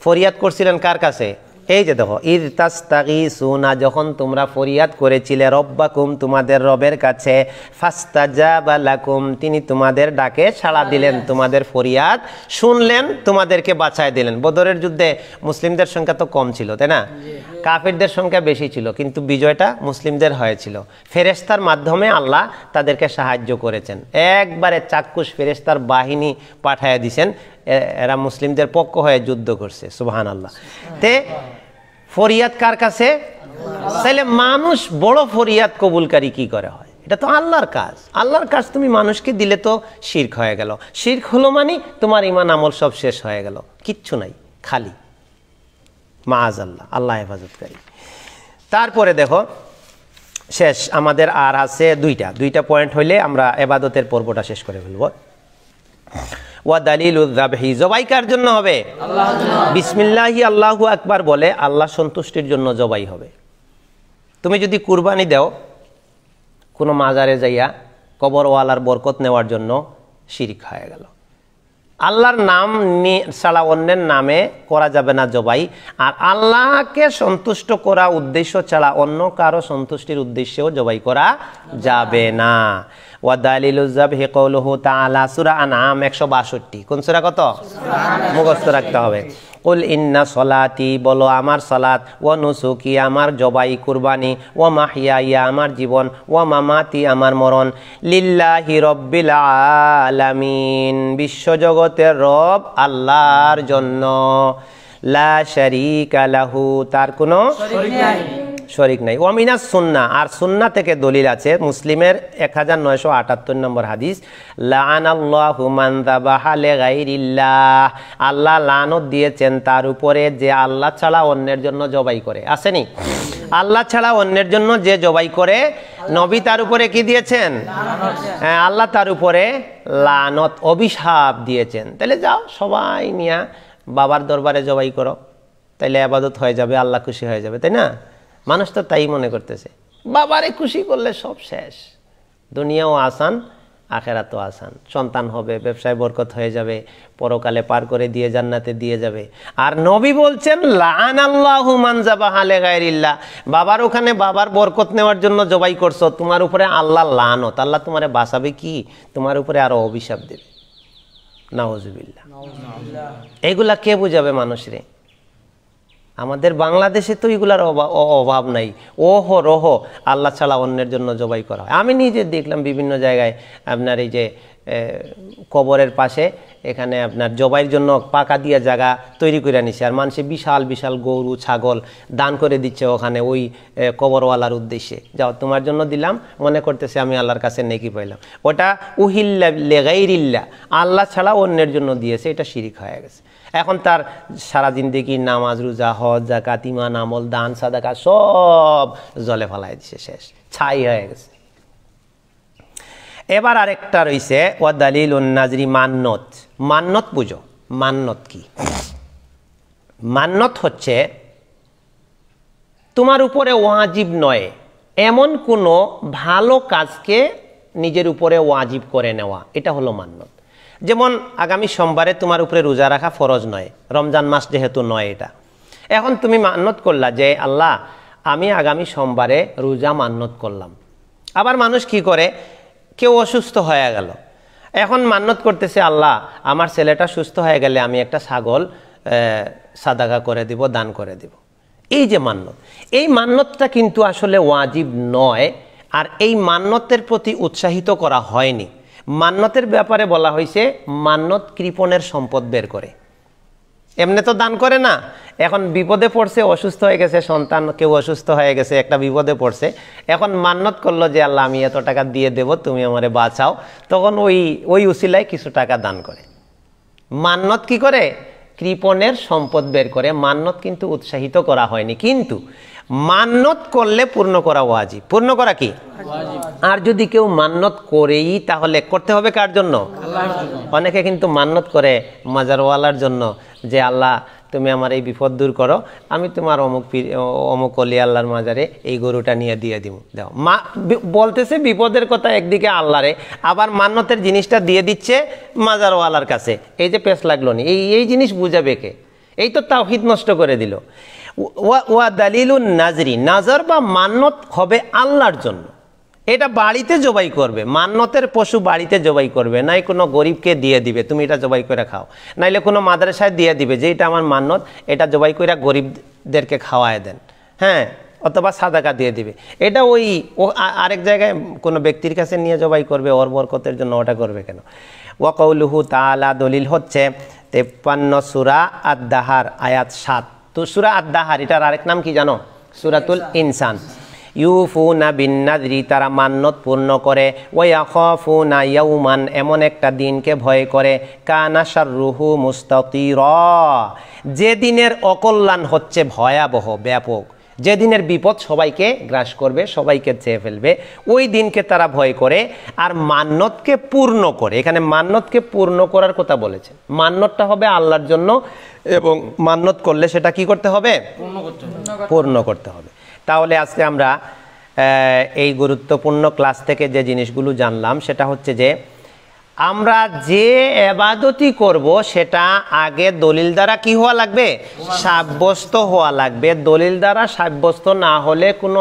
Speaker 1: ফরিয়াদ করছিলেন কার কাছে? এই যে দেখো, ইদ তাস্তাগীসুনা, যখন তোমরা ফরিয়াদ করেছিলে, রব্বাকুম, তোমাদের রবের কাছে, ফাস্তাজাবা লাকুম, তিনি তোমাদের ডাকে সাড়া দিলেন, তোমাদের ফরিয়াদ শুনলেন, তোমাদেরকে বাঁচায় দিলেন। বদরের যুদ্ধে মুসলিমদের সংখ্যা তো কম ছিল, তাই না? কাফিরদের সংখ্যা বেশি ছিল, কিন্তু বিজয়টা মুসলিমদের হয়েছিল। ফেরেশতার মাধ্যমে আল্লাহ তাদেরকে সাহায্য করেছেন। একবারে চাক্ষুষ ফেরেশতার বাহিনী পাঠায় দিয়েছেন, এরা মুসলিমদের পক্ষ হয়ে যুদ্ধ করছে। সুবহানাল্লাহ। তে ফরিয়াদ কার কাছে? তাহলে মানুষ বড় ফরিয়াদ কবুলকারী কি করে হয়? এটা তো আল্লাহর কাজ। আল্লাহর কাজ তুমি মানুষকে দিলে তো শিরক হয়ে গেল। শিরক হলো মানে তোমার ঈমান আমল সব শেষ হয়ে গেল, কিচ্ছু নাই, খালি। মাআযাল্লাহ, আল্লাহ হেফাজতকারী। তারপরে দেখো শেষ আমাদের আর আছে দুইটা পয়েন্ট হইলে আমরা ইবাদতের পর্বটা শেষ করে ফেলব। ওয়া দালিলুয যাবহি, জবাই কার জন্য হবে? আল্লাহর জন্য। বিসমিল্লাহি আল্লাহু আকবার বলে আল্লাহ সন্তুষ্টির জন্য জবাই হবে। তুমি যদি কুরবানি দাও কোনো মাজারে যাইয়া কবরওয়ালার বরকত নেওয়ার জন্য, শিরক হয়ে গেল। আল্লাহর নাম ছাড়া অন্যের নামে করা যাবে না জবাই। আর আল্লাহকে সন্তুষ্ট করা উদ্দেশ্য ছাড়া অন্য কারো সন্তুষ্টির উদ্দেশ্যেও জবাই করা যাবে না। ওয়া দালিলুজ যাবহি কাউলুহু তাআলা, সূরা আনআম 162। কোন সূরা? কত? মুখস্থ রাখতে হবে। কুল ইন্না সলাতি, বলো আমার সালাত, ওয়া নুসুকি, আমার জবাই কুরবানি, ওয়া মাহইয়ায়া, আমার জীবন, ওয়া মামাতি, আমার মরণ, লিল্লাহি রব্বিল আলামিন, বিশ্বজগতের রব আল্লাহর জন্য, লা শারীকা লাহু, তার কোনো শরীক নাই। ওয়া মিনাস সুন্নাহ, আর সুন্নাহ থেকে দলিল আছে। মুসলিমের 1978 নম্বর হাদিস, লাআনাল্লাহু মান যাবাহা লিগাইরিল্লাহ, আল্লাহ লানত দিয়েছেন তার উপরে যে আল্লাহ ছাড়া অন্যের জন্য জবাই করে। আসেনি? আল্লাহ ছাড়া অন্যের জন্য যে জবাই করে, নবী তার উপরে কি দিয়েছেন? হ্যাঁ, আল্লাহ তার উপরে লানত, অভিশাপ দিয়েছেন। তাহলে যাও সবাই নিয়া বাবার দরবারে জবাই করো, তাইলে ইবাদত হয়ে যাবে, আল্লাহ খুশি হয়ে যাবে, তাই না? মানুষ তো তাই মনে করতেছে, বাবারে খুশি করলে সব শেষ, দুনিয়াও আসান আখেরাতও আসান, সন্তান হবে, ব্যবসায় বরকত হয়ে যাবে, পরকালে পার করে দিয়ে জান্নাতে দিয়ে যাবে। আর নবী বলছেন লাআনাল্লাহু মান যাবাহা লিগাইরিল্লাহ, বাবার ওখানে বাবার বরকত নেওয়ার জন্য জবাই করছো, তোমার উপরে আল্লাহ লানত, আল্লাহ তোমারে বাঁচাবে কি, তোমার উপরে আরো অভিশাপ দেবে। নাউজুবিল্লাহ। এগুলা কে বুঝাবে মানুষরে? আমাদের বাংলাদেশে তো এগুলার অভাব নাই। ওহো রহ আল্লাহ ছাড়া অন্যের জন্য জবাই করা হয়। আমি নিজে দেখলাম বিভিন্ন জায়গায় আপনার এই যে কবরের পাশে এখানে আপনার জবাইয়ের জন্য পাকা দিয়ে জায়গা তৈরি করে নিছে, আর মানুষে বিশাল বিশাল গরু ছাগল দান করে দিচ্ছে ওখানে ওই কবরওয়ালার উদ্দেশ্যে। যাও তোমার জন্য দিলাম, মনে করতেছে আমি আল্লাহর কাছে নেকি পাইলাম। ওটা উহিল্লা লিগাইরিল্লাহ, আল্লাহ ছাড়া অন্যের জন্য দিয়েছে, এটা শিরিক হয়ে গেছে। এখন তার সারা জিন্দেগি নামাজ রোজা হজ যাকাত ঈমান আমল দান সাদাকা সব জলে ফেলাই দিছে, শেষ ছাই হয়ে গেছে। এবার আরেকটা রইছে ওয়া দালিলুন নাজরি, মান্নত। মান্নত বুঝো, মান্নত কি? মান্নত হচ্ছে তোমার উপরে ওয়াজিব নয় এমন কোনো ভালো কাজকে নিজের উপরে ওয়াজিব করে নেওয়া, এটা হলো মান্নত। যেমন আগামী সোমবারে তোমার উপরে রোজা রাখা ফরজ নয়, রমজান মাস যেহেতু নয় এটা। এখন তুমি মান্নত করলা যে আল্লাহ আমি আগামী সোমবারে রোজা মান্নত করলাম। আবার মানুষ কি করে, কেউ অসুস্থ হয়ে গেল, এখন মান্নত করতেছে আল্লাহ আমার ছেলেটা সুস্থ হয়ে গেলে আমি একটা ছাগল সাদাকা করে দিব, দান করে দিব। এই যে মান্নত, এই মান্নতটা কিন্তু আসলে ওয়াজিব নয়, আর এই মান্নতের প্রতি উৎসাহিত করা হয়নি। মান্নতের ব্যাপারে বলা হয়েছে মান্নত কৃপণের সম্পদ বের করে, এমনি তো দান করে না। এখন বিপদে পড়ছে, অসুস্থ হয়ে গেছে সন্তান, কেউ অসুস্থ হয়ে গেছে, একটা বিপদে পড়ছে, এখন মান্নত করলো যে আল্লাহ আমি এত টাকা দিয়ে দেব, তুমি আমারে বাঁচাও, তখন ওই উসিলায় কিছু টাকা দান করে। মান্নত কি করে? কৃপণের সম্পদ বের করে। মান্নত কিন্তু উৎসাহিত করা হয়নি, কিন্তু মান্নত করলে পূর্ণ করা ওয়াজিব। পূর্ণ করা কি? আর যদি কেউ মান্নত করেই তাহলে করতে হবে কার জন্য? অনেকে কিন্তু মান্নত করে মাজারওয়ালার জন্য যে আল্লাহ তুমি আমার এই বিপদ দূর করো, আমি তোমার অমুক অলি আল্লাহর মাজারে এই গরুটা নিয়ে দিয়ে দিব, দাও। বলতেছে বিপদের কথা একদিকে আল্লাহরে, আবার মান্নতের জিনিসটা দিয়ে দিচ্ছে মাজারওয়ালার কাছে। এই যে পেশ লাগলো নি, এই জিনিস বুঝাবে কে? এই তো তাওহীদ নষ্ট করে দিল। ওয়া দালিলুন নাজরি, নাজর বা মান্নত হবে আল্লাহর জন্য, এটা বাড়িতে জবাই করবে। মান্নতের পশু বাড়িতে জবাই করবে, নাই কোনো গরিবকে দিয়ে দিবে তুমি এটা জবাই করে খাও, নাইলে কোনো মাদ্রাসায় দিয়ে দিবে যে এটা আমার মান্নত, এটা জবাই করে গরিবদেরকে খাওয়ায় দেন, হ্যাঁ, অথবা সাদাকা দিয়ে দিবে। এটা ও আরেক জায়গায় কোনো ব্যক্তির কাছে নিয়ে জবাই করবে ওর বরকতের জন্য, ওটা করবে কেন? ওয়া কাউলুহু তাআলা, দলিল হচ্ছে 53 সূরা আদ-দাহার আয়াত 7। তো সূরা আদ-দাহার এটার আরেক নাম কি জানো? সূরাতুল ইনসান। ইউফুনা বিন নাযরি, তারা মান্নত পূর্ণ করে, ওয়া ইয়াখাফুনা ইয়াওমান, এমন একটা দিনকে ভয় করে, কানা শাররুহু মুস্তাতিরা, যে দিনের অকল্যাণ হচ্ছে ভয়াবহ ব্যাপক, যে দিনের বিপদ সবাইকে গ্রাস করবে, সবাইকে চেয়ে ফেলবে, ওই দিনকে তারা ভয় করে আর মান্নতকে পূর্ণ করে। এখানে মান্নতকে পূর্ণ করার কথা বলেছে। মান্নতটা হবে আল্লাহর জন্য এবং মান্নত করলে সেটা কি করতে হবে? পূর্ণ করতে হবে। তাহলে আজকে আমরা এই গুরুত্বপূর্ণ ক্লাস থেকে যে জিনিসগুলো জানলাম সেটা হচ্ছে যে আমরা যে ইবাদতই করব সেটা আগে দলিল দ্বারা কি হওয়া লাগবে, সাব্যস্ত হওয়া লাগবে। দলিল দ্বারা সাব্যস্ত না হলে কোনো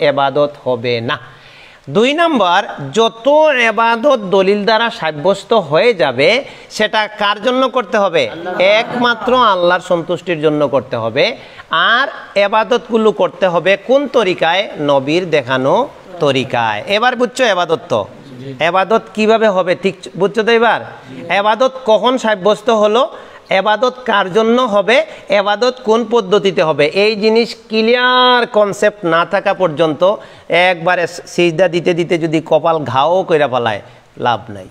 Speaker 1: ইবাদত হবে না। 2 নম্বর, যত ইবাদত দলিল দ্বারা সাব্যস্ত হয়ে যাবে সেটা কার জন্য করতে হবে, একমাত্র আল্লাহর সন্তুষ্টির জন্য করতে হবে। আর ইবাদতগুলো করতে হবে কোন তরিকায়, নবীর দেখানো তরিকায়। এবার বুঝছো ইবাদত? তো ইবাদত কিভাবে হবে ঠিক বুঝছো তো? এবার ইবাদত কখন সাব্যস্ত হলো, ইবাদত কার জন্য হবে, ইবাদত কোন পদ্ধতিতে হবে, এই জিনিস ক্লিয়ার কনসেপ্ট না থাকা পর্যন্ত একবারে সিজদা দিতে দিতে যদি কপাল ঘাও কইরা ফেলায় লাভ নাই।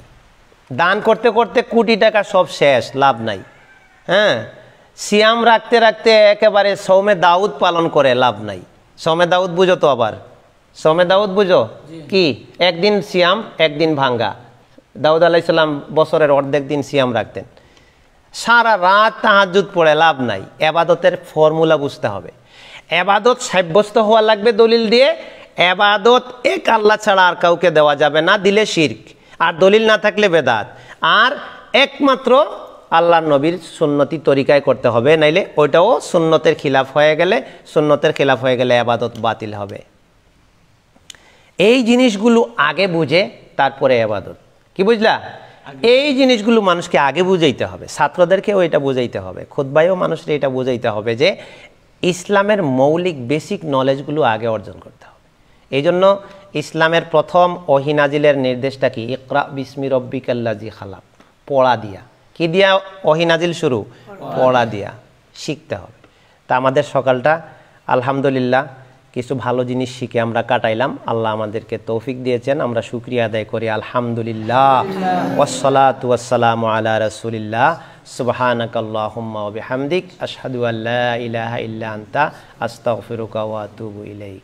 Speaker 1: দান করতে করতে কোটি টাকা সব শেষ, লাভ নাই। হ্যাঁ, সিয়াম রাখতে রাখতে একেবারে সৌমে দাউদ পালন করে, লাভ নাই। সৌমে দাউদ বুঝো তো? আবার সৌমে দাউদ বুঝো কি? একদিন সিয়াম একদিন ভাঙ্গা। দাউদ আলাইহিস সালাম বছরের অর্ধেক দিন সিয়াম রাখতেন, সারা রাত তাহাজ্জুদ পড়ে, লাভ নাই। ইবাদতের ফর্মুলা বুঝতে হবে। ইবাদত সাব্যস্ত হওয়া লাগবে দলিল দিয়ে। ইবাদত এক আল্লাহ ছাড়া আর কাউকে দেওয়া যাবে না, দিলে শিরক, আর দলিল না থাকলে বেদাত। আর একমাত্র আল্লাহর নবীর সুন্নতি তরিকায় করতে হবে, নাইলে ওইটাও সুন্নতের খিলাফ হয়ে গেলে ইবাদত বাতিল হবে। এই জিনিসগুলো আগে বুঝে তারপরে ইবাদত। কি বুঝলা? এই জিনিসগুলো মানুষকে আগে বুঝাইতে হবে, ছাত্রদেরকেও এটা বুঝাইতে হবে, খুতবায়ও মানুষকে এটা বুঝাইতে হবে যে ইসলামের মৌলিক বেসিক নলেজগুলো আগে অর্জন করতে হবে। এই জন্য ইসলামের প্রথম ওহী নাজিলের নির্দেশটা কি? ইকরা বিসমি রব্বিকাল্লাযী খালাক, পড়া দিয়া। কি দিয়া ওহী নাজিল শুরু? পড়া দিয়া শিখতে হবে। তা আমাদের সকালটা আলহামদুলিল্লাহ কিছু ভালো জিনিস শিখে আমরা কাটাইলাম। আল্লাহ আমাদেরকে তৌফিক দিয়েছেন, আমরা শুকরিয়া আদায় করি আলহামদুলিল্লাহ। ওয়াসসালাতু ওয়াসসালামু আলা রাসূলিল্লাহ। সুবহানাকাল্লাহুম্মা ওয়া বিহামদিক আশহাদু আল্লা ইলাহা ইল্লা আনতা আস্তাগফিরুকা ওয়া আতুবু ইলাইক।